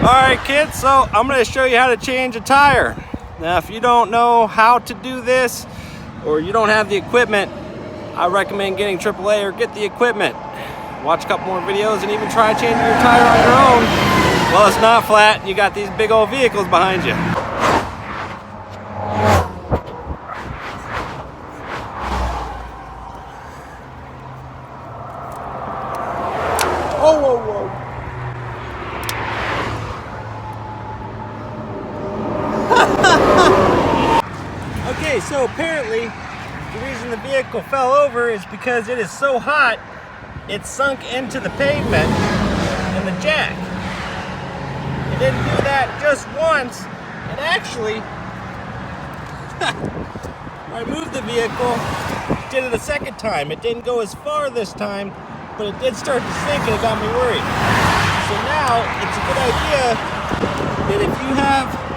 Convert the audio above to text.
Alright kids, so I'm going to show you how to change a tire. Now if you don't know how to do this, or you don't have the equipment, I recommend getting AAA or get the equipment. Watch a couple more videos and even try changing your tire on your own. Well, it's not flat and you got these big old vehicles behind you. Whoa, whoa, whoa. Okay, so apparently the reason the vehicle fell over is because it is so hot it sunk into the pavement and the jack. It didn't do that just once. It actually, I moved the vehicle, did it a second time. It didn't go as far this time, but it did start to sink and it got me worried. So now it's a good idea that if you have